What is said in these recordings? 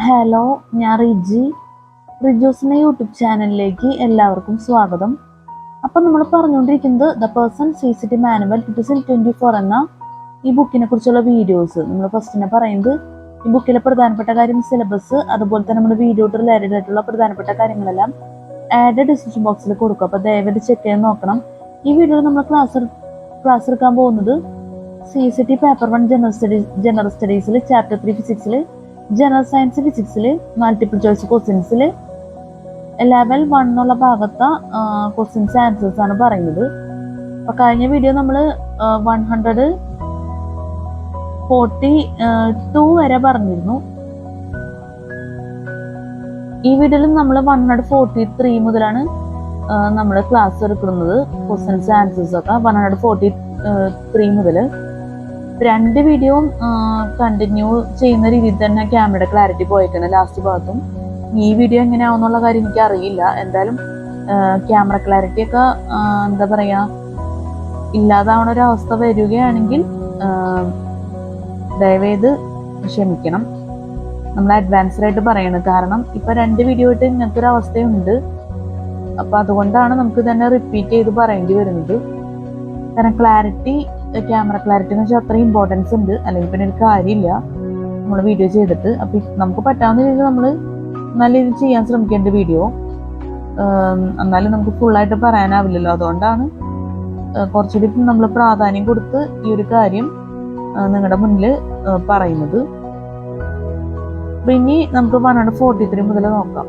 Hello, ഞാൻ റിജൂസിൻ്റെ YouTube ചാനലിലേക്ക് എല്ലാവർക്കും സ്വാഗതം. അപ്പം നമ്മൾ പറഞ്ഞുകൊണ്ടിരിക്കുന്നത് ദ പേഴ്സൺ CCT മാനുവൽ 2024 എന്ന ഈ ബുക്കിനെ കുറിച്ചുള്ള വീഡിയോസ്. നമ്മൾ ഫസ്റ്റിനെ പറയുന്നത് ഈ ബുക്കിലെ പ്രധാനപ്പെട്ട കാര്യം സിലബസ്, അതുപോലെ തന്നെ നമ്മുടെ വീഡിയോ റിലേറ്റഡ് ആയിട്ടുള്ള പ്രധാനപ്പെട്ട കാര്യങ്ങളെല്ലാം ആഡ് ഡിസ്ക്രിപ്ഷൻ ബോക്സിൽ കൊടുക്കും. അപ്പോൾ ദയവായിട്ട് ചെക്ക് ചെയ്യാൻ നോക്കണം. ഈ വീഡിയോയിൽ നമ്മൾ ക്ലാസ് എടുക്കാൻ പോകുന്നത് CCT പേപ്പർ 1 ജനറൽ സ്റ്റഡീസിൽ ചാപ്റ്റർ 3 ഫിസിക്സിൽ, ജനറൽ സയൻസ് ഫിസിക്സിൽ മൾട്ടിപ്പിൾ ചോയ്സ് ക്വസ്റ്റ്യൻസിൽ ലെവൽ 1 എന്നുള്ള ഭാഗത്തെ ക്വസ്റ്റ്യൻസ് ആൻസേഴ്സ് ആണ് പറയുന്നത്. അപ്പൊ കഴിഞ്ഞ വീഡിയോ നമ്മൾ 142 വരെ പറഞ്ഞിരുന്നു. ഈ വീഡിയോയിൽ നമ്മൾ 143 മുതലാണ് നമ്മൾ ക്ലാസ് എടുക്കുന്നത്. ക്വസ്റ്റ്യൻസ് ആൻസേഴ്സ് ഒക്കെ 143 മുതൽ. രണ്ട് വീഡിയോയും കണ്ടിന്യൂ ചെയ്യുന്ന രീതിയിൽ തന്നെ ക്യാമറയുടെ ക്ലാരിറ്റി പോയേക്കാണ് ലാസ്റ്റ് ഭാഗത്തും. ഈ വീഡിയോ എങ്ങനെയാവുന്നുള്ള കാര്യം എനിക്ക് അറിയില്ല. എന്തായാലും ക്യാമറ ക്ലാരിറ്റി ഒക്കെ എന്താ പറയാ ഇല്ലാതാവണ ഒരു അവസ്ഥ വരികയാണെങ്കിൽ ദയവേത് ക്ഷമിക്കണം. നമ്മൾ അഡ്വാൻസ്ഡ് ആയിട്ട് പറയണം. കാരണം ഇപ്പൊ രണ്ട് വീഡിയോ ആയിട്ട് ഇങ്ങനത്തെ ഒരു അവസ്ഥയുണ്ട്. അപ്പൊ അതുകൊണ്ടാണ് നമുക്ക് തന്നെ റിപ്പീറ്റ് ചെയ്ത് പറയേണ്ടി വരുന്നത്. കാരണം ക്യാമറ ക്ലാരിറ്റി എന്ന് വെച്ചാൽ അത്രയും ഇമ്പോർട്ടൻസ് ഉണ്ട്. അല്ലെങ്കിൽ പിന്നെ ഒരു കാര്യമില്ല നമ്മൾ വീഡിയോ ചെയ്തിട്ട്. അപ്പൊ നമുക്ക് പറ്റാവുന്ന രീതിയിൽ നമ്മൾ നല്ല രീതിയിൽ ചെയ്യാൻ ശ്രമിക്കേണ്ട വീഡിയോ. എന്നാലും നമുക്ക് ഫുള്ളായിട്ട് പറയാനാവില്ലല്ലോ. അതുകൊണ്ടാണ് കുറച്ചുകൂടി നമ്മൾ പ്രാധാന്യം കൊടുത്ത് ഈ ഒരു കാര്യം നിങ്ങളുടെ മുന്നിൽ പറയുന്നത്. ഇനി നമുക്ക് 143 മുതൽ നോക്കാം.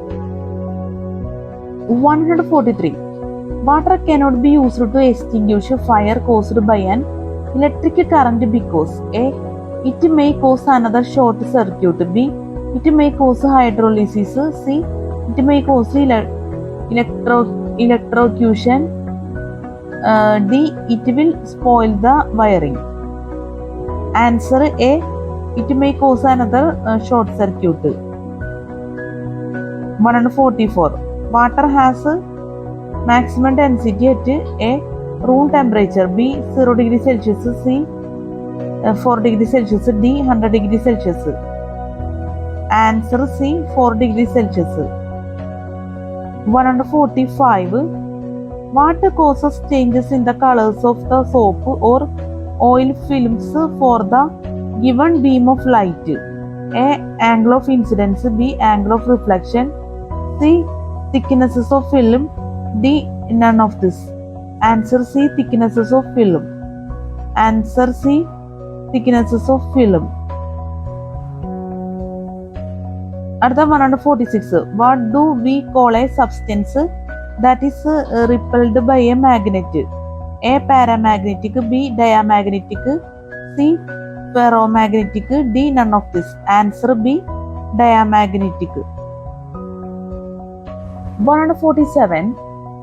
143. Water cannot be used to extinguish fire caused by an electric current because A. It may cause another short circuit. B. It may cause hydrolysis. C. It may cause electrocution. D. It will spoil the wiring. Answer A. It may cause another short circuit. 144. Water has maximum density at A. room temperature. B. 0 degree Celsius. C. 4 degree Celsius. D. 100 degree Celsius. Answer C. 4 degree Celsius. 145. What causes changes in the colors of the soap or oil films for the given beam of light? A. Angle of incidence. B. Angle of reflection. C. Thicknesses of film. D. None of this. Answer C. Thicknesses of film. Answer C. Thicknesses of film. At the 146. What do we call a substance that is repelled by a magnet? A. Paramagnetic. B. Diamagnetic. C. Ferromagnetic. D. None of this. Answer B. Diamagnetic. 147.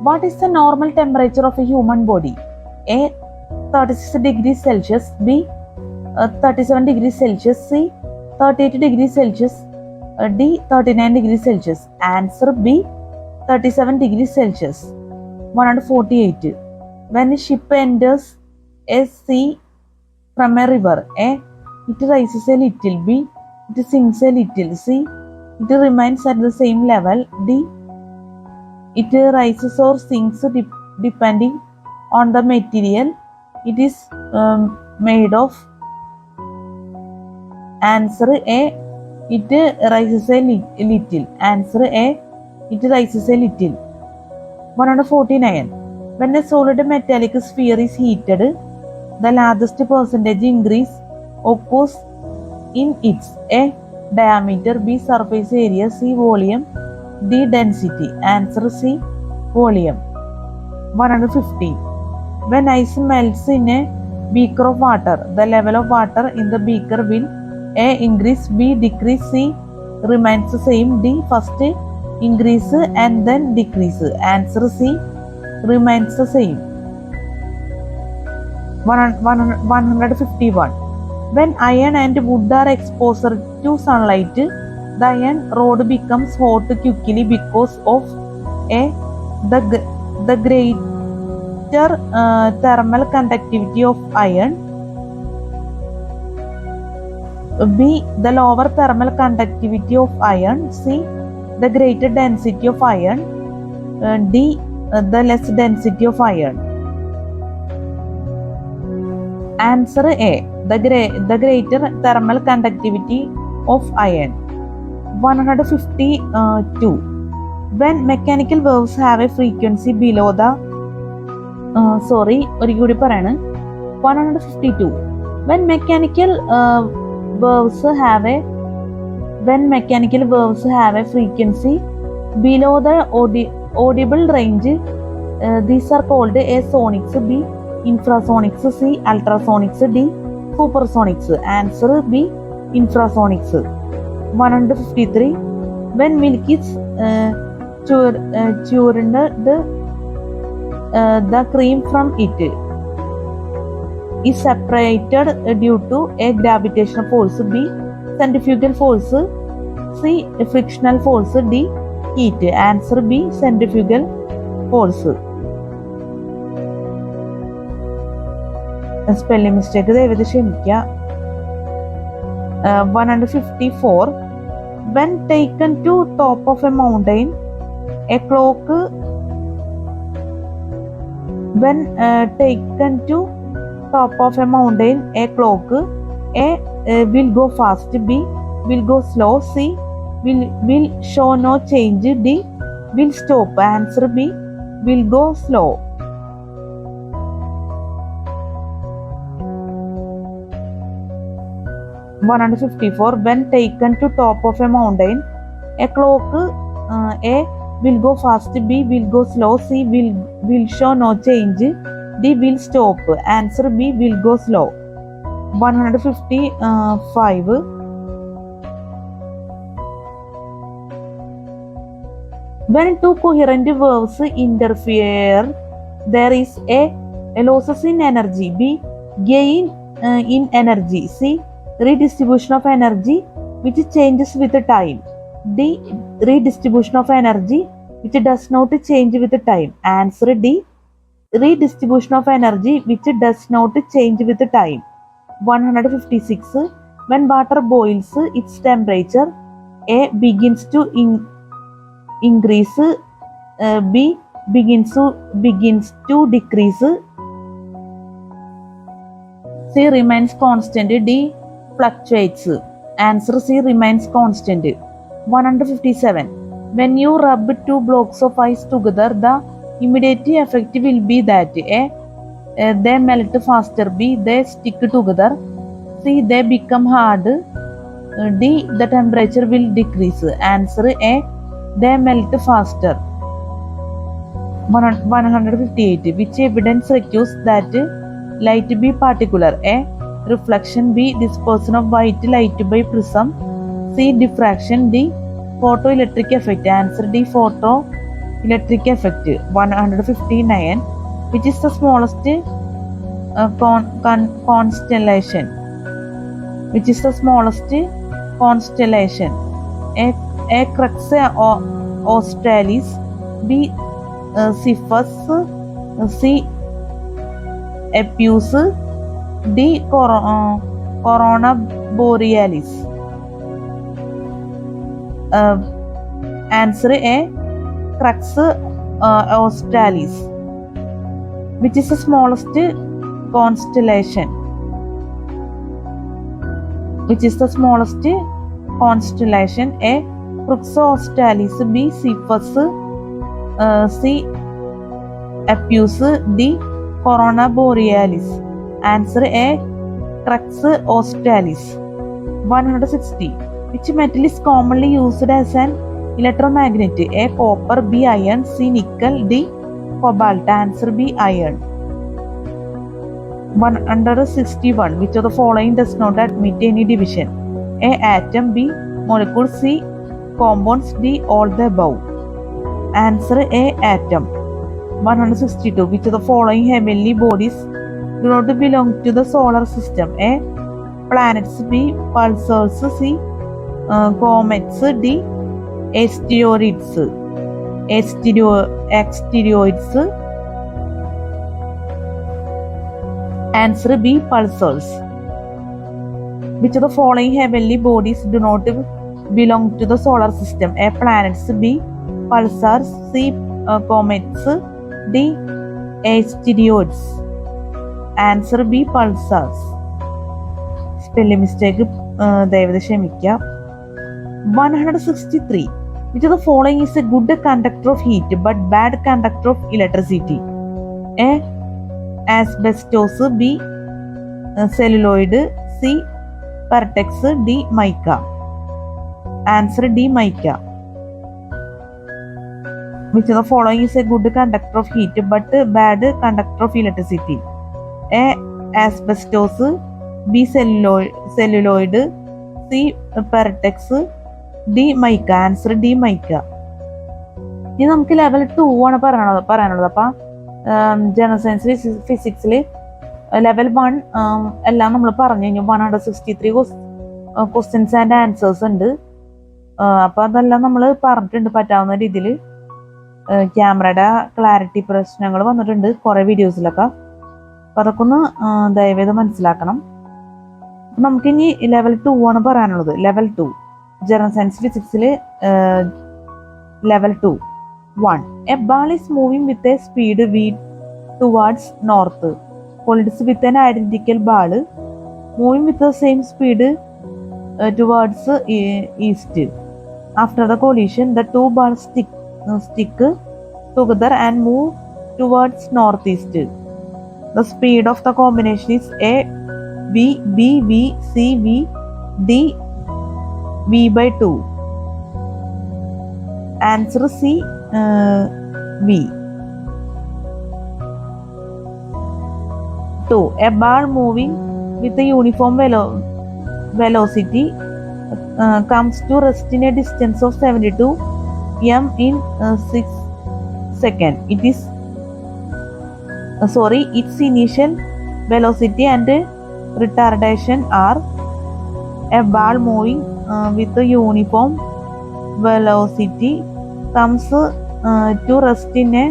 What is the normal temperature of a human body? A. 36 degrees Celsius. B. 37 degrees Celsius. C. 38 degrees Celsius. D. 39 degrees Celsius. Answer B. 37 degrees Celsius. 148. When a ship enters a sea from a river, A. It rises a little. B. It sinks a little. C. It remains at the same level. D. It rises or sinks depending on the material it is made of. Answer A. It rises a little. Answer A. It rises a little. 149. When a solid metallic sphere is heated, the largest percentage increase occurs in its A. diameter. B. surface area. C. volume. D. density. Answer C. volume. 150. When ice melts in a beaker of water, the level of water in the beaker will A. increase. B. decrease. C. remains the same. D. first increase and then decrease. Answer C. remains the same. 151. When iron and wood are exposed to sunlight, the iron rod becomes hot quickly because of A. the greater thermal conductivity of iron. B. The lower thermal conductivity of iron. C. The greater density of iron. D. The less density of iron. Answer A. The greater thermal conductivity of iron. 152. When mechanical waves have a frequency below the 152. When mechanical waves have a frequency below the audible range, these are called A. sonics, B. infrasonics, C. ultrasonics, D. supersonics. Answer B. infrasonics. 153. When milk is churned, the cream from it is separated due to A. gravitational force, B. centrifugal force, C. frictional force, D. heat. Answer B. centrifugal force. Spelling mistake ദയവേത് ക്ഷമിക്കുക. 154. When taken to top of a mountain, a clock A will go fast, B will go slow, C will show no change, D will stop. Answer B will go slow. 154. When taken to top of a mountain, a clock A will go fast, B will go slow, C will show no change, D will stop. Answer B will go slow. 155. When two coherent waves interfere, there is A losses in energy, B gain in energy, C redistribution of energy which changes with time, D redistribution of energy which does not change with time. Answer D redistribution of energy which does not change with time. 156. When water boils, its temperature A begins to increase, B begins to decrease, C remains constant, D fluctuates. Answer C remains constant. 157. When you rub two blocks of ice together, the immediate effect will be that A they melt faster, B they stick together, C they become hard, D the temperature will decrease. Answer A they melt faster. 158. Which evidence recurs that light be particular? A reflection, B dispersion of white light by prism, C diffraction, D photoelectric effect. Answer D photoelectric effect. 159. Which is the smallest constellation? Which is the smallest constellation? A Crux Australis, B Cepheus, C Epeus, D Corona Borealis. Answer A Crux Australis. Which is the smallest constellation? Which is the smallest constellation? A Crux Australis, B Cepheus, C Epeus, D Corona Borealis. Answer A Crux Australis. 160. Which metal is commonly used as an electromagnet? A copper, B iron, C nickel, D cobalt. Answer B iron. 161. Which of the following does not admit any division? A atom, B molecule, C compounds, D all the above. Answer A atom. 162. Which of the following heavenly bodies do not belong to the solar system? A planets, B pulsars, C comets, D asteroids. Answer B pulsars. Which of the following heavenly bodies do not belong to the solar system? A. Planets. B. Pulsars. C. Comets. D. Asteroids. Answer B. Pulsars. Spelling mistake ദയവായി ക്ഷമിക്കുക. 163. Which of the following is a good conductor of heat but bad conductor of electricity? A. Asbestos. B. Celluloid. C. Pertex. D. Mica. Answer D. Mica. Which of the following is a good conductor of heat but bad conductor of electricity? A. Asbestos. B. Celluloid. C. Pertex. D. Mica. Answer D. Mica. ഇനി നമുക്ക് level 2 ആണ് പറയാനുള്ളത്. അപ്പം general science ഫിസിക്സിൽ level 1 എല്ലാം നമ്മൾ പറഞ്ഞു കഴിഞ്ഞു. 163 ക്വസ്റ്റ്യൻസ് ആൻഡ് ആൻസേഴ്സ് ഉണ്ട്. അപ്പം അതെല്ലാം നമ്മൾ പറഞ്ഞിട്ടുണ്ട് പറ്റാവുന്ന രീതിയിൽ. ക്യാമറയുടെ ക്ലാരിറ്റി പ്രശ്നങ്ങൾ വന്നിട്ടുണ്ട് കുറേ വീഡിയോസിലൊക്കെ. അപ്പം അതൊക്കെ ഒന്ന് ദയവേത് മനസ്സിലാക്കണം. നമുക്കിനി ലെവൽ 2 ആണ് പറയാനുള്ളത്. ലെവൽ 2 ജനറൽ സയൻസ് ഫിസിക്സിൽ level 2. 1. A ball is moving with a speed v towards north. Collides with an identical ball moving with the same speed towards east. After the collision, the two balls stick together and move towards northeast. The speed of the combination is A V B V C V D V by 2. Answer C V. 2. A ball moving with a uniform velocity comes to rest in a distance of 72 m in 6 seconds. Its initial velocity and retardation are: a ball moving with a uniform velocity comes to rest in a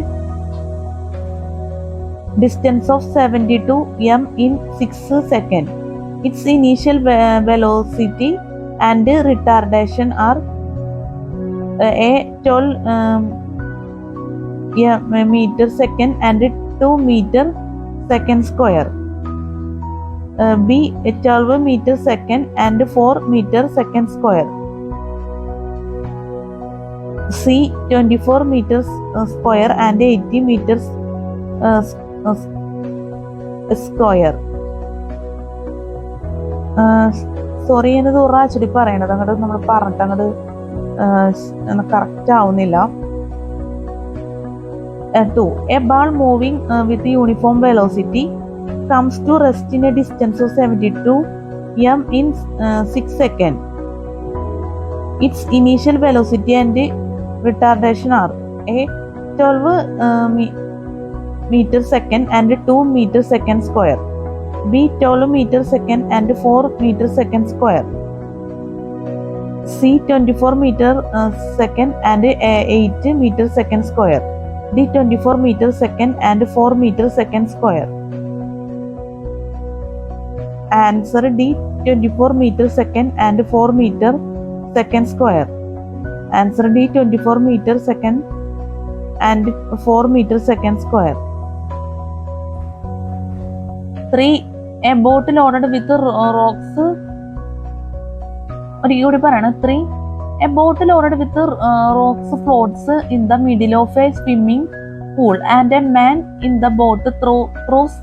distance of 72 m in 6 seconds. Its initial velocity and retardation are a 12 meter second and 2 meter second square. B 12 meter second and 4 meter second square. C 24 meters square and 80 meters square. Sorry, ഞാനത് ഒരാഴ്ചടി പറയണത് അങ്ങോട്ട് നമ്മൾ പറഞ്ഞിട്ട് അങ്ങോട്ട് correct ആവുന്നില്ല. 2. A ball moving with uniform velocity comes to rest in a distance of 72 m in 6 seconds. Its initial velocity and retardation are: A 12 meter second and 2 meter second square. B 12 meter second and 4 meter second square. C 24 meter second and 8 meter second square. D 24 meter second and 4 meter second square. Answer D 24 meter second and 4 meter second square. Answer D 24 meter second and 4 meter second square. 3. A boat loaded with rocks. 3. A boat loaded with rocks floats in the middle of a swimming pool and a man in the boat throws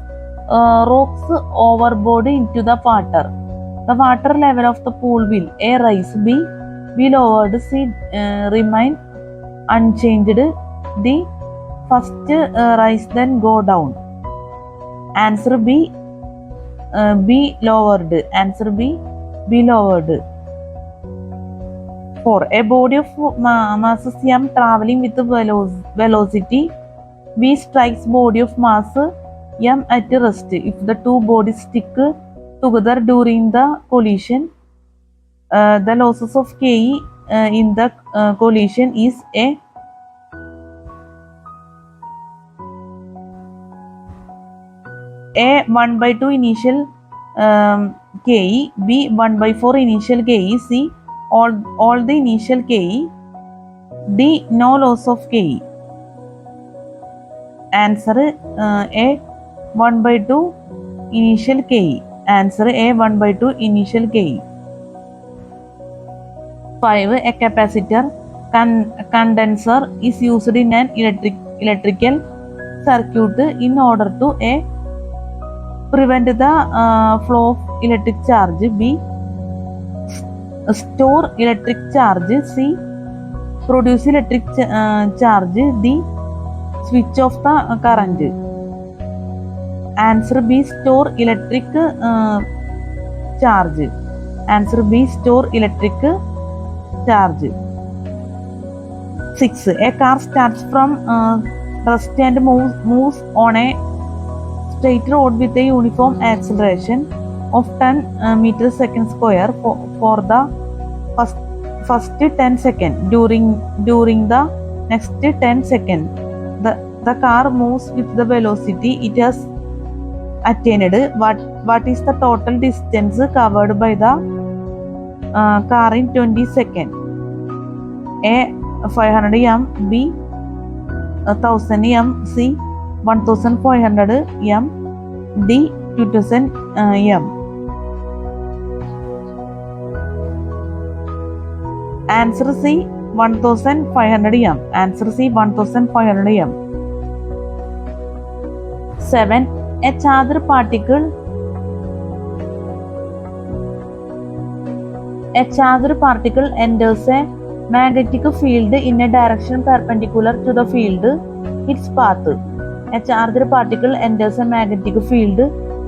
rocks overboard into the water. The water level of the pool will: A rise, B lowered, C remain unchanged, D first rise then go down. Answer B lowered. Answer B lowered. 4. A body of mass m traveling with velocity v strikes body of mass m at rest. If the two bodies stick together during the collision, the losses of Ke in the collision is A 1/2 initial KE, B 1/4 initial KE, C all the initial KE, D no loss of KE. Answer A 1/2 initial KE. Answer A 1/2 initial KE. 5. A capacitor condenser is used in an electrical circuit in order to A. Prevent the flow of electric charge, B. Store electric charge, C. Produce electric charge, D. Switch off the current. Answer B. Store electric charge. Answer B. Store electric charge. 6. A car starts from rest and moves on a straight road with a uniform acceleration of 10 meters second square for the first 10 seconds. During the next 10 seconds, the car moves with the velocity it has attained. What is the total distance covered by the car in 20 seconds? A 500 m, B 1000 m, C 1500 m, D 2000 m. Answer C 1500 m. Answer C 1500 m. 7. A charged particle enters a magnetic field in a direction perpendicular to the field its path. A charged particle enters a magnetic field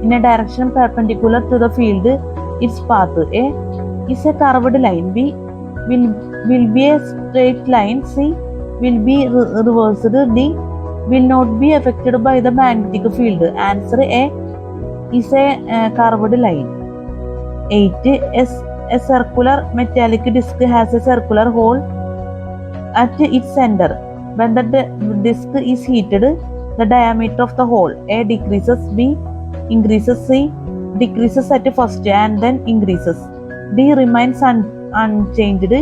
in a direction perpendicular to the field its path. A is a curved line. B will be a straight line. C will be reversed. D will not be affected by the magnetic field. Answer A is a curved line. 8. A circular metallic disc has a circular hole at its center. When the disc is heated, the diameter of the hole A decreases, B increases, C decreases at first and then increases, D remains unchanged.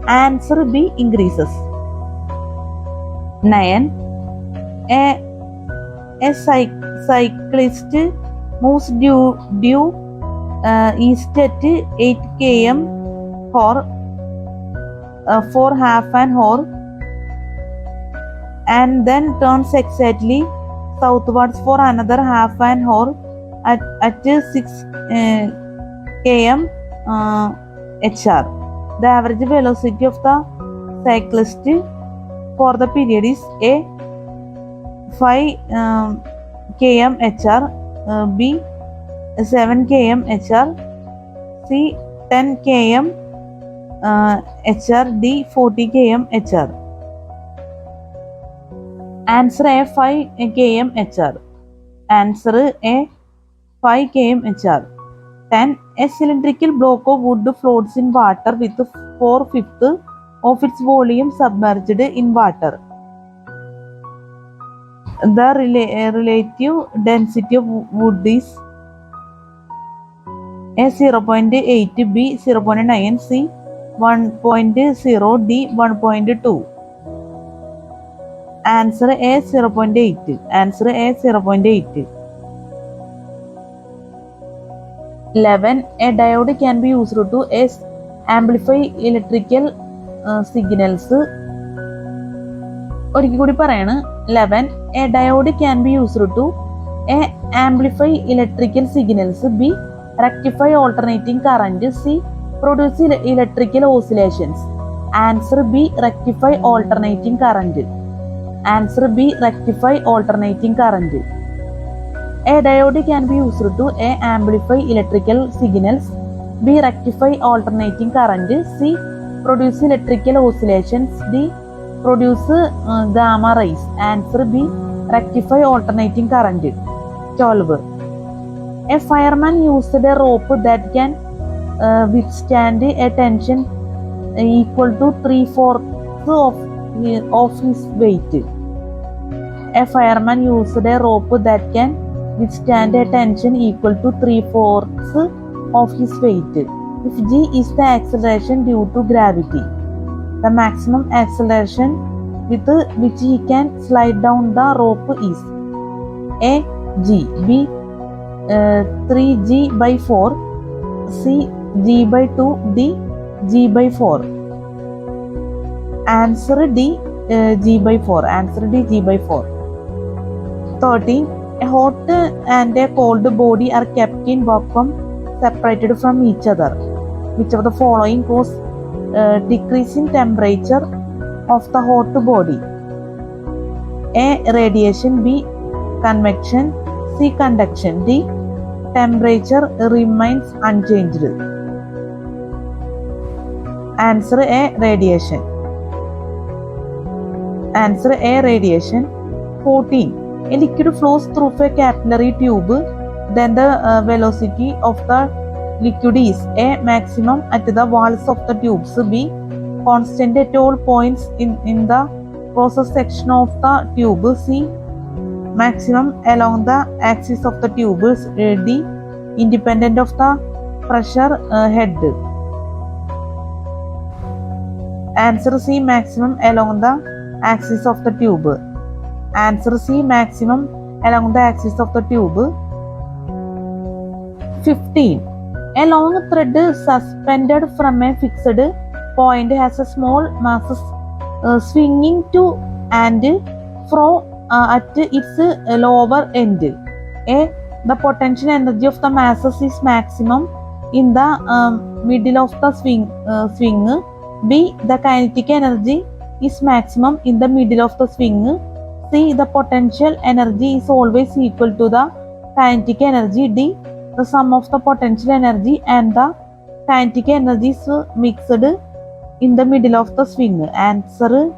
Answer B increases. 9. A cyclist moves due east at 8 km for half an hour and then turns exactly southwards for another half an hour at 6 km hr. The average velocity of the cyclist for the period is A 5 km hr, B 7 km hr, C 10 km hr, D 40 km hr. Answer A 5 km hr. Answer A 5 km hr. 10. A cylindrical block of wood floats in water with 4/5 of its volume submerged in water. The relative density of wood is A 0.8, B 0.9, C 1.0, D 1.2. Answer A 0.8. Answer A 0.8. 11. A diode can be used to amplify electrical signals. ഒരിക്കൽ കൂടി പറയാണ്. 11. A diode can be used to amplify electrical signals. B rectify alternating current. C produce electrical oscillations. Answer B rectify alternating current. Answer B rectify alternating current. A diode can be used to amplify electrical signals. B rectify alternating current. C produce electrical oscillations. D produce gamma rays. Answer B rectify alternating current. 12. A fireman used a rope that can withstand a tension equal to 3/4 of his weight. A fireman used a rope that can withstand a tension equal to 3/4 of his weight. If g is the acceleration due to gravity, the maximum acceleration with which he can slide down the rope is A. G, B. 3g by 4, C. g by 2, D. g by 4. Answer D. G by 4. Answer D. G by 4. 13. A hot and a cold body are kept in vacuum separated from each other. Which of the following cause decrease in temperature of the hot body? A. Radiation, B. Convection, C. Conduction, D. Temperature remains unchanged. Answer A. Radiation. Answer A. Radiation. 14. A liquid flows through a capillary tube, then the velocity of the liquid is A. Maximum at the walls of the tubes, B. Constant at all points in the cross section of the tube, C. Maximum along the axis of the tubes, D. Independent of the pressure head. Answer C. Maximum along the axis of the tube. Answer C. Maximum along the axis of the tube. 15. A long thread suspended from a fixed point has a small mass swinging to and fro at its lower end. A. The potential energy of the masses is maximum in the middle of the swing. B. The kinetic energy is maximum in the middle of the swing. C. The potential energy is always equal to the kinetic energy. D. The sum of the potential energy and the kinetic energy is mixed in the middle of the swing. Answer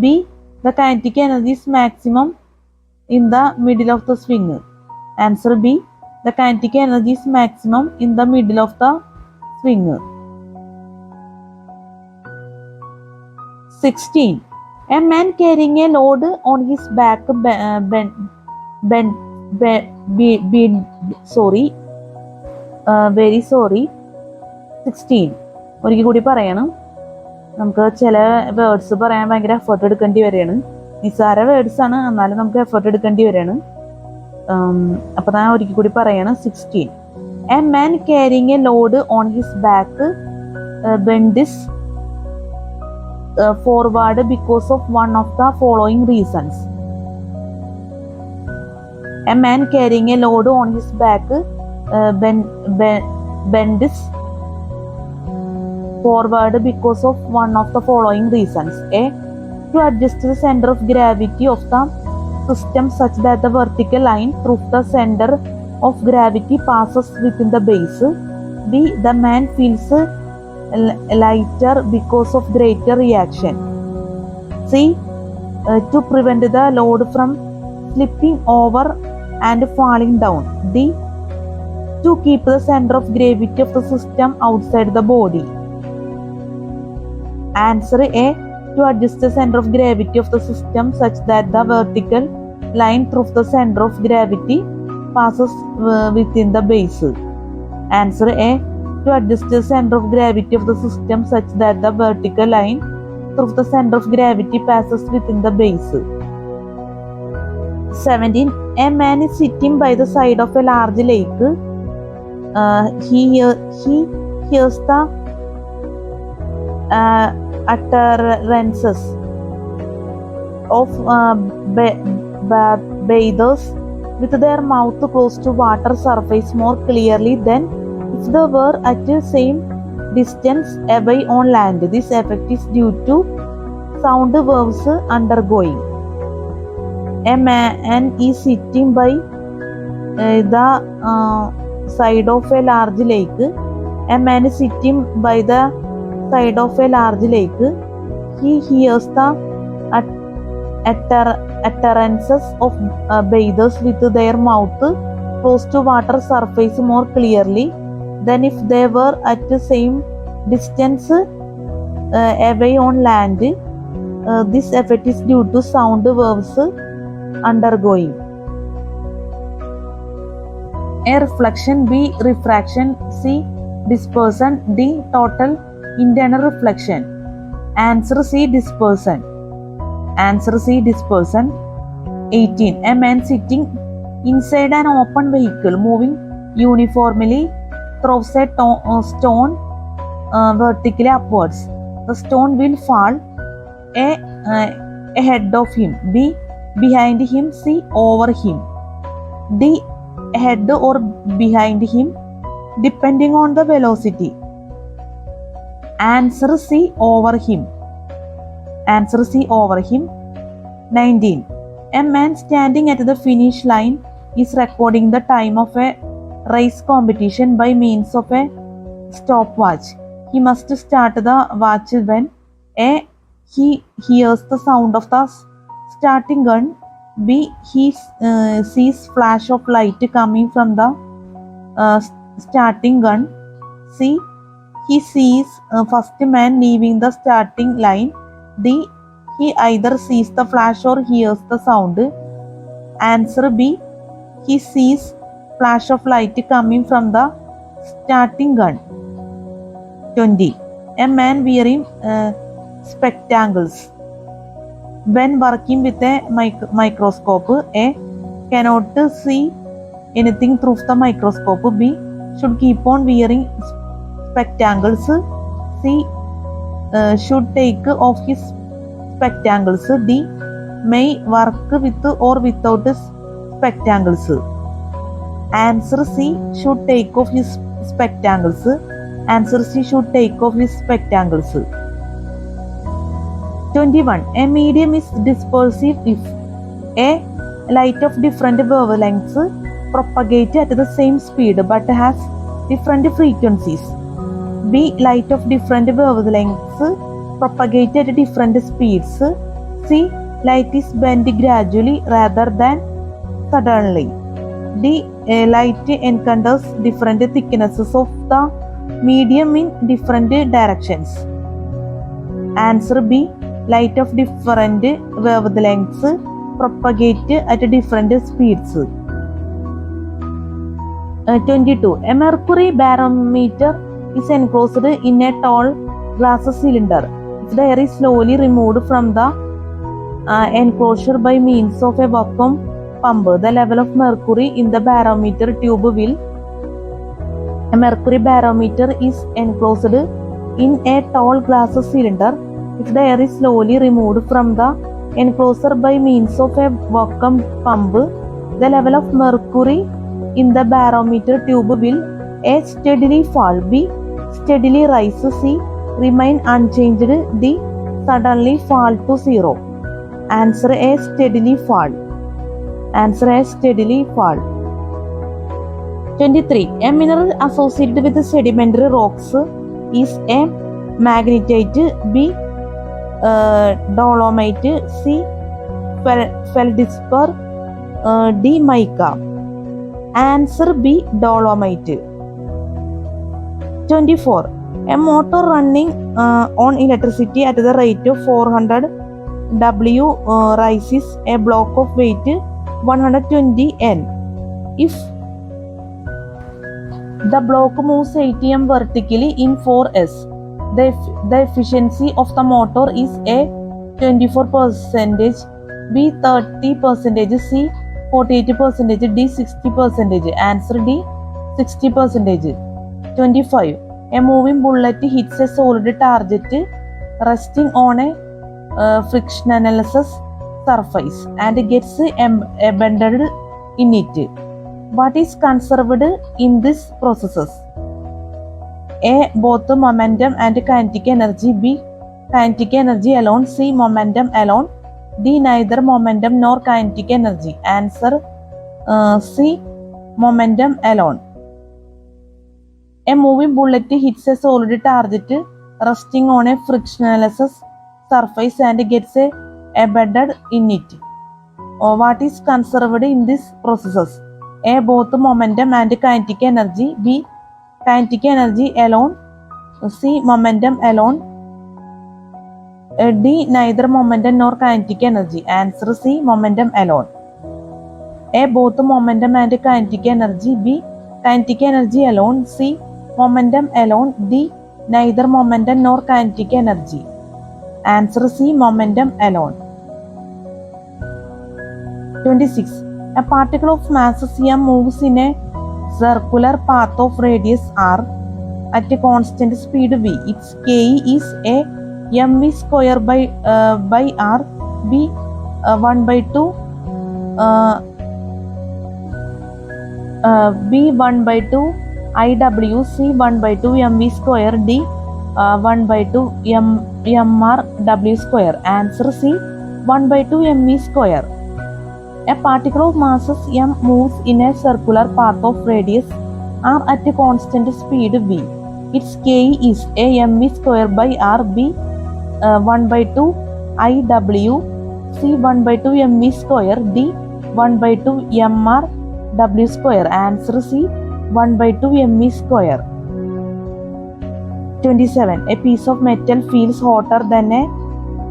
B. The kinetic energy is maximum in the middle of the swing. Answer B. The kinetic energy is maximum in the middle of the swing. 16. A man carrying a load on his back very sorry 16. ഒരിക്കൽ കൂടി പറയണം. നമുക്ക് ചില words പറയാൻ ഭയങ്കര effort എടുക്കേണ്ടി വരികയാണ്. നിസ്സാര വേർഡ്സ് ആണ്, എന്നാലും നമുക്ക് എഫേർട്ട് എടുക്കേണ്ടി വരികയാണ്. അപ്പോൾ ഞാൻ ഒരിക്കൽ കൂടി പറയണം. 16. A man carrying a load on his back bends forward because of one of the following reasons. A man carrying a load on his back bends forward because of one of the following reasons. A. To adjust the center of gravity of the system such that the vertical line through the center of gravity passes within the base. B. The man feels lighter because of greater reaction. C. To prevent the load from slipping over and falling down. D. To keep the center of gravity of the system outside the body. Answer A. To adjust the center of gravity of the system such that the vertical line through the center of gravity passes within the base. Answer A. To adjust the center of gravity of the system such that the vertical line through the center of gravity passes within the base. 17. A man is sitting by the side of a large lake. He hears the utterances of bathers with their mouth close to water surface more clearly than if they were at the same distance away on land. This effect is due to sound waves undergoing. A man is sitting by the side of a large lake. A man is sitting by the side of a large lake. He hears the utterances of bathers with their mouth close to water surface more clearly than if they were at the same distance away on land. This effect is due to sound waves undergoing. A. Reflection, B. Refraction, C. dispersion. D. Total internal reflection. Answer C. Dispersion. Answer C. Dispersion. 18. A man sitting inside an open vehicle moving uniformly throws a stone vertically upwards. The stone will fall ahead of him. B. Behind him. C. Over him. D. Ahead or behind him, depending on the velocity. Answer C. Over him. Answer C. Over him. 19. A man standing at the finish line is recording the time of a race competition by means of a stopwatch. He must start the watch when A. He hears the sound of the starting gun. B. He sees flash of light coming from the starting gun. C. He sees first man leaving the starting line. D. He either sees the flash or hears the sound. Answer B. He sees flash of light coming from the starting gun. 20. A man wearing spectacles when working with a microscope. A. Cannot see anything through the microscope. B. Should keep on wearing spectacles. C. Should take off his spectacles. D. May work with or without spectacles. Answer C. Should take off his spectacles. Answer C. Should take off his spectacles. 21. A medium is dispersive if A. Light of different wavelengths propagate at the same speed but has different frequencies. B. Light of different wavelengths propagate at different speeds. C. Light is bent gradually rather than suddenly. D. Light encounters different thicknesses of the medium in different directions. Answer B. Light of different wavelengths propagate at different speeds. 22. A mercury barometer is enclosed in a tall glass cylinder. If the air is slowly removed from the enclosure by means of a vacuum pump, the level of mercury in the barometer tube will. A mercury barometer is enclosed in a tall glass cylinder. If the air is slowly removed from the enclosure by means of a vacuum pump, the level of mercury in the barometer tube will. A. Steadily fall. B. Steadily rise. C. Remain unchanged. D. Suddenly fall to zero. Answer A. Steadily fall. Answer A. Steadily fall. 23. A mineral associated with sedimentary rocks is A. Magnetite. B. Dolomite. C. Feldspar. D. Mica. Answer B. Dolomite. 24. A motor running on electricity at the rate of 400 W raises a block of weight 120 N. If the block moves 80 m vertically in 4s, the efficiency of the motor is A. 24%, B. 30%, C. 48%, D. 60%. Answer D. 60%. 25. A moving bullet hits a solid target resting on a frictionless surface and gets embedded in it. What is conserved in these processes? A. Both momentum and kinetic energy. B. Kinetic energy alone. C. Momentum alone. D. Neither momentum nor kinetic energy. Answer C. Momentum alone. A moving bullet hits a solid target resting on a frictionless surface and gets embedded in it. What is conserved in these processes? A. Both momentum and kinetic energy. B. Kinetic energy alone. C. Momentum alone. D. Neither momentum nor kinetic energy. Answer C. Momentum alone. A. Both momentum and kinetic energy. B. Kinetic energy alone. C. momentum alone, D. Neither momentum nor kinetic energy. Answer C. Momentum alone. 26. A particle of mass m moves in a circular path of radius r at a constant speed v. Its ke is a mv square by r, b 1 by 2, b 1 by 2 iw, c 1 by 2 mv square, d 1 by 2 mr w square. Answer C. 1 by 2 mv square. A particle of mass m moves in a circular path of radius r at a constant speed v. Its ke is a mv square by r, b 1 by 2 iw, c 1 by 2 mv square, d 1 by 2 mr w square. Answer C. 1 by 2 mv square. 27. A piece of metal feels hotter than a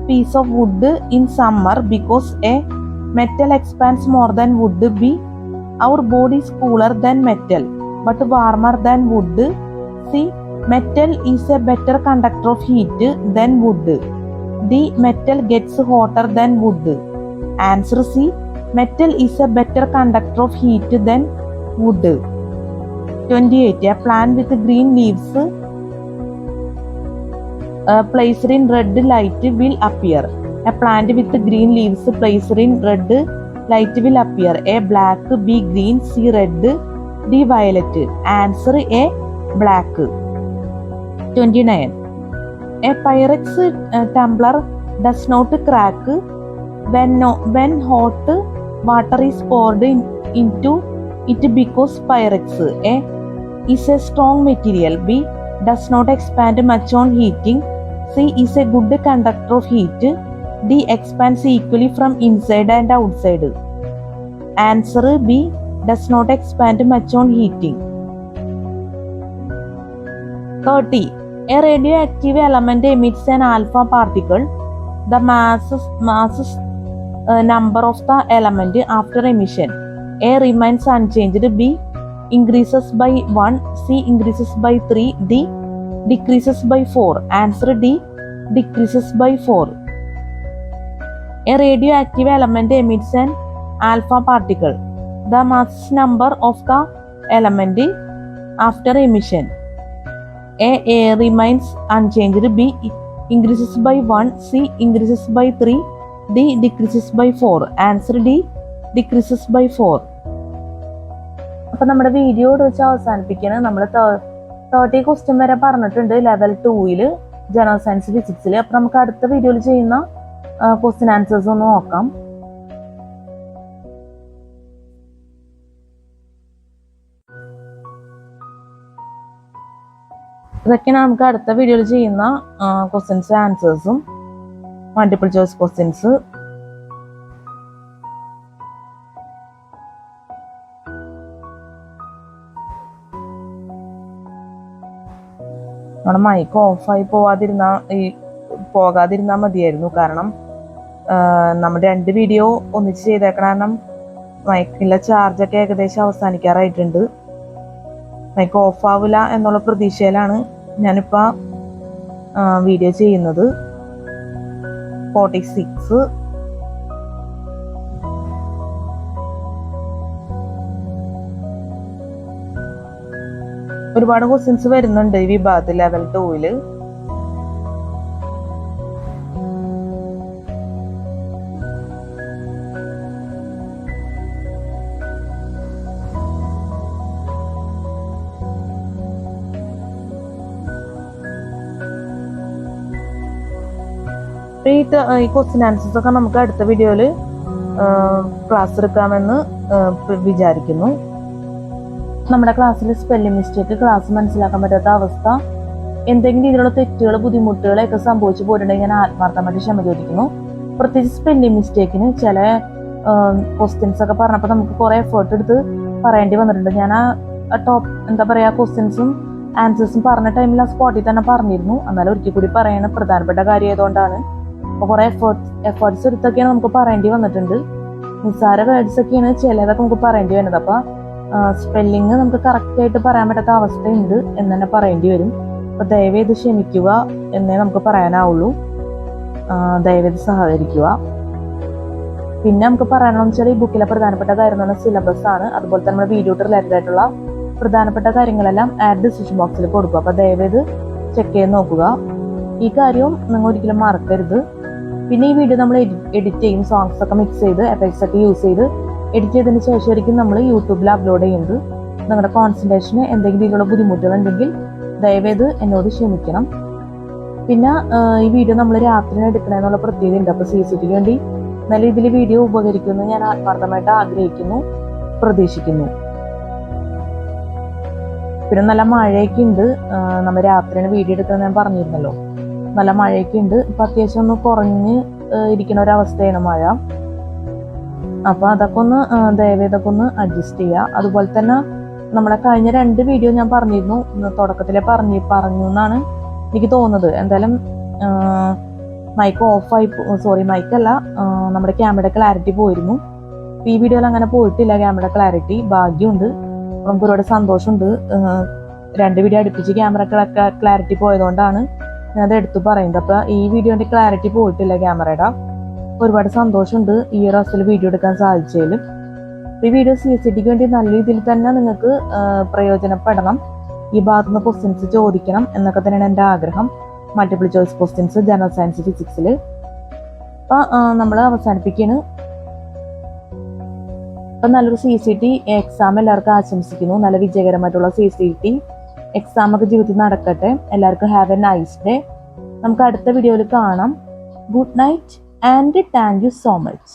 piece of wood in summer because a metal expands more than wood. B. Our body is cooler than metal but warmer than wood. C. Metal is a better conductor of heat than wood. D. Metal gets hotter than wood. Answer C. Metal is a better conductor of heat than wood. 28. A plant with green leaves placed in red light will appear. A plant with green leaves placed in red light will appear. A. Black, B. Green, C. Red, D. Violet. Answer A. Black. 29. A Pyrex tumbler does not crack when hot water is poured into it because Pyrex A. is a strong material, B. does not expand much on heating, C. is a good conductor of heat, D. expands equally from inside and outside. Answer B. does not expand much on heating. 30. A radioactive element emits an alpha particle. The mass number of the element after emission. A. remains unchanged, B. increases by 1, C. increases by 3, D. decreases by 4. Answer D. decreases by 4. A radioactive element emits an alpha particle. The mass number of the element after emission. A. remains unchanged, B. increases by 1, C. increases by 3, D. decreases by 4. Answer D. decreases by 4. അപ്പം നമ്മുടെ video വെച്ച് അവസാനിപ്പിക്കുന്നത് നമ്മൾ 30 question വരെ പറഞ്ഞിട്ടുണ്ട് level 2-ൽ general science ഫിസിക്സിൽ. അപ്പം നമുക്ക് അടുത്ത വീഡിയോയിൽ ചെയ്യുന്ന ക്വസ്റ്റ്യൻ ആൻസേഴ്സ് ഒന്ന് നോക്കാം. ഇതൊക്കെയാണ് നമുക്ക് അടുത്ത വീഡിയോയിൽ ചെയ്യുന്ന ക്വസ്റ്റ്യൻസ് ആൻസേഴ്സും മൾട്ടിപ്പിൾ ചോയ്സ് ക്വസ്റ്റ്യൻസ്. നമ്മുടെ മൈക്ക് ഓഫായി പോകാതിരുന്നാൽ മതിയായിരുന്നു. കാരണം നമ്മൾ 2 വീഡിയോ ഒന്നിച്ച് ചെയ്തേക്കണം. കാരണം മൈക്കിലെ ചാർജൊക്കെ ഏകദേശം അവസാനിക്കാറായിട്ടുണ്ട്. മൈക്ക് ഓഫാവില്ല എന്നുള്ള പ്രതീക്ഷയിലാണ് ഞാനിപ്പോൾ വീഡിയോ ചെയ്യുന്നത്. 46. ഒരുപാട് ക്വസ്റ്റ്യൻസ് വരുന്നുണ്ട് ഈ വിഭാഗത്തിൽ ലെവൽ 2-ൽ. ഈ ക്വസ്റ്റ്യൻ ആൻസേഴ്സ് ഒക്കെ നമുക്ക് അടുത്ത വീഡിയോയിൽ ക്ലാസ് എടുക്കാമെന്ന് വിചാരിക്കുന്നു. നമ്മുടെ ക്ലാസ്സിൽ സ്പെല്ലിംഗ് മിസ്റ്റേക്ക്, ക്ലാസ് മനസ്സിലാക്കാൻ പറ്റാത്ത അവസ്ഥ, എന്തെങ്കിലും രീതിയിലുള്ള തെറ്റുകൾ, ബുദ്ധിമുട്ടുകളൊക്കെ സംഭവിച്ചു പോയിട്ടുണ്ടെങ്കിൽ ഞാൻ ആത്മാർത്ഥമായിട്ട് ക്ഷമ ചോദിക്കുന്നു. പ്രത്യേകിച്ച് സ്പെല്ലിംഗ് മിസ്റ്റേക്കിന് ചില ക്വസ്റ്റ്യൻസ് ഒക്കെ പറഞ്ഞപ്പോൾ നമുക്ക് കുറെ എഫേർട്ട് എടുത്ത് പറയേണ്ടി വന്നിട്ടുണ്ട്. ഞാൻ ക്വസ്റ്റ്യൻസും ആൻസേഴ്സും പറഞ്ഞ ടൈമിൽ ആ സ്പോട്ടിൽ തന്നെ പറഞ്ഞിരുന്നു. എന്നാലും ഒരിക്കൽ കൂടി പറയണ പ്രധാനപ്പെട്ട കാര്യം ആയതുകൊണ്ടാണ്. അപ്പോൾ കുറെ എഫേർട്സ് എടുത്തൊക്കെയാണ് നമുക്ക് പറയേണ്ടി വന്നിട്ടുണ്ട്. നിസ്സാര വേർഡ്സ് ഒക്കെയാണ് ചിലതൊക്കെ നമുക്ക് പറയേണ്ടി വരുന്നത്. അപ്പോൾ സ്പെല്ലിങ് നമുക്ക് കറക്റ്റായിട്ട് പറയാൻ പറ്റാത്ത അവസ്ഥയുണ്ട് എന്ന് തന്നെ പറയേണ്ടി വരും. അപ്പോൾ ദയവേത് ക്ഷമിക്കുക എന്നേ നമുക്ക് പറയാനാവുള്ളൂ. ദയവേത് സഹകരിക്കുക. പിന്നെ നമുക്ക് പറയാനെന്ന് വെച്ചാൽ ഈ ബുക്കിലെ പ്രധാനപ്പെട്ട കാര്യം എന്ന് പറഞ്ഞാൽ സിലബസ് ആണ്. അതുപോലെ തന്നെ നമ്മുടെ വീഡിയോ റിലേറ്റഡ് ആയിട്ടുള്ള പ്രധാനപ്പെട്ട കാര്യങ്ങളെല്ലാം ആഡ് ഡിസിഷൻ ബോക്സിൽ കൊടുക്കുക. അപ്പോൾ ദയവേത് ചെക്ക് ചെയ്ത് നോക്കുക. ഈ കാര്യവും നിങ്ങൾ ഒരിക്കലും മറക്കരുത്. പിന്നെ ഈ വീഡിയോ നമ്മൾ എഡിറ്റ് ചെയ്യും, സോങ്സ് ഒക്കെ മിക്സ് ചെയ്ത് എഫക്ട്സ് ഒക്കെ യൂസ് ചെയ്ത് എഡിറ്റ് ചെയ്തതിന് ശേഷമായിരിക്കും നമ്മൾ യൂട്യൂബിൽ അപ്ലോഡ് ചെയ്യുന്നത്. നിങ്ങളുടെ കോൺസെൻട്രേഷന് എന്തെങ്കിലും രീതിയിലുള്ള ബുദ്ധിമുട്ടുകളുണ്ടെങ്കിൽ ദയവേത് എന്നോട് ക്ഷമിക്കണം. പിന്നെ ഈ വീഡിയോ നമ്മൾ രാത്രി എടുക്കണമെന്നുള്ള പ്രത്യേകത ഉണ്ട്. അപ്പോൾ CCTV വേണ്ടി നല്ല രീതിയിൽ വീഡിയോ ഉപകരിക്കുമെന്ന് ഞാൻ ആത്മാർത്ഥമായിട്ട് ആഗ്രഹിക്കുന്നു, പ്രതീക്ഷിക്കുന്നു. പിന്നെ നല്ല മഴയൊക്കെ ഉണ്ട്. നമ്മൾ രാത്രിയാണ് വീഡിയോ എടുക്കുന്നത് ഞാൻ പറഞ്ഞിരുന്നല്ലോ. നല്ല മഴയൊക്കെ ഉണ്ട്. ഇപ്പം അത്യാവശ്യം ഒന്ന് കുറഞ്ഞ് ഇരിക്കുന്ന ഒരവസ്ഥയാണ് മഴ. അപ്പോൾ അതൊക്കെ ഒന്ന് ദയവേതൊക്കെ ഒന്ന് അഡ്ജസ്റ്റ് ചെയ്യുക. അതുപോലെ തന്നെ നമ്മളെ കഴിഞ്ഞ 2 വീഡിയോ ഞാൻ പറഞ്ഞിരുന്നു, തുടക്കത്തിലെ പറഞ്ഞു എന്നാണ് എനിക്ക് തോന്നുന്നത്. എന്തായാലും മൈക്ക് ഓഫായി, സോറി മൈക്കല്ല, നമ്മുടെ ക്യാമറയുടെ ക്ലാരിറ്റി പോയിരുന്നു. ഈ വീഡിയോയിൽ അങ്ങനെ പോയിട്ടില്ല ക്യാമറയുടെ ക്ലാരിറ്റി. ഭാഗ്യമുണ്ട്, നമുക്ക് ഒരുപാട് സന്തോഷമുണ്ട്. 2 വീഡിയോ അടുപ്പിച്ച് ക്യാമറ ക്ലാരിറ്റി പോയതുകൊണ്ടാണ് ഞാനത് എടുത്തു പറയുന്നത്. അപ്പോൾ ഈ വീഡിയോൻ്റെ ക്ലാരിറ്റി പോയിട്ടില്ല ക്യാമറയുടെ. ഒരുപാട് സന്തോഷമുണ്ട് ഈ ഒരു അവസ്ഥയിൽ വീഡിയോ എടുക്കാൻ സാധിച്ചതിലും. ഈ വീഡിയോ CCTVക്ക് വേണ്ടി നല്ല രീതിയിൽ തന്നെ നിങ്ങൾക്ക് പ്രയോജനപ്പെടണം. ഈ ഭാഗത്തുനിന്ന് ക്വസ്റ്റ്യൻസ് ചോദിക്കണം എന്നൊക്കെ തന്നെയാണ് എൻ്റെ ആഗ്രഹം. Multiple choice questions general science ഫിസിക്സിൽ. അപ്പം നമ്മൾ അവസാനിപ്പിക്കുകയാണ്. അപ്പം നല്ലൊരു CCT എക്സാം എല്ലാവർക്കും ആശംസിക്കുന്നു. നല്ല വിജയകരമായിട്ടുള്ള CCT എക്സാം ഒക്കെ ജീവിതത്തിൽ നടക്കട്ടെ. എല്ലാവർക്കും ഹാവ് എ നൈസ് ഡേ. നമുക്ക് അടുത്ത വീഡിയോയിൽ കാണാം. Good night and thank you so much.